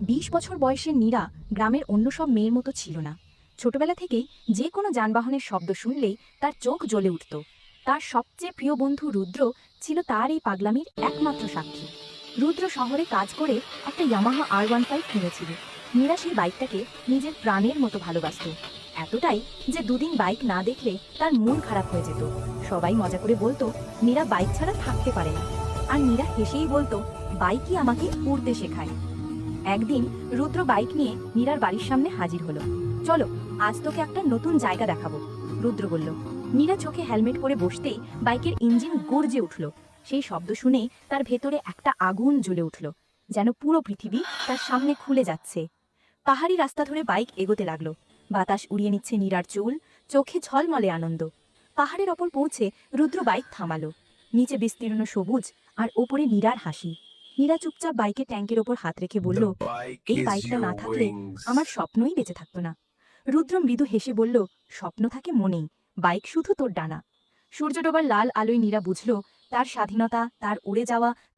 20 বছর বয়সের নীরা গ্রামের অন্য সব মেয়ের মতো ছিল না। ছোটবেলা থেকেই যে কোনো যানবাহনের শব্দ শুনলেই তার চোখ জ্বলে উঠত। তার সবচেয়ে প্রিয় বন্ধু রুদ্র ছিল তার এই পাগলামির একমাত্র সাক্ষী। রুদ্র শহরে কাজ করে একটা ইয়ামাহা R15 কিনেছিল। নীরা সেই বাইকটাকে নিজের প্রাণের মতো ভালোবাসত, এতটাই যে দুদিন বাইক না দেখলে তার মন খারাপ হয়ে যেত। সবাই মজা করে বলতো নীরা বাইক ছাড়া থাকতে পারে না, আর নীরা হেসেই বলতো বাইকই আমাকে উড়তে শেখায়। একদিন রুদ্র বাইক নিয়ে নীরার বাড়ির সামনে হাজির হলো। চলো, আজ তোকে একটা নতুন জায়গা দেখাবো, রুদ্র বলল। নীরা চোখে হেলমেট পরে বসতেই বাইকের ইঞ্জিন গর্জে উঠল। সেই শব্দ শুনে তার ভেতরে একটা আগুন জ্বলে উঠল, যেন পুরো পৃথিবী তার সামনে খুলে যাচ্ছে। পাহাড়ি রাস্তা ধরে বাইক এগোতে লাগলো। বাতাস উড়িয়ে নিচ্ছে নীরার চুল, চোখে ঝলমলে আনন্দ। পাহাড়ের ওপর পৌঁছে রুদ্র বাইক থামালো। নিচে বিস্তীর্ণ সবুজ, আর ওপরে নীরার হাসি। নীরা চুপচাপ বাইকের ট্যাঙ্কের ওপর হাত রেখে বলল, The bike এই is বাইকটা না your থাকলে wings. আমার স্বপ্নই বেঁচে থাকতো না। রুদ্র মৃদু হেসে বলল, স্বপ্ন থাকে মনেই, বাইক শুধু তোর ডানা। সূর্য ডোবার লাল আলোয় নীরা বুঝল তার স্বাধীনতা, তার উড়ে যাওয়া,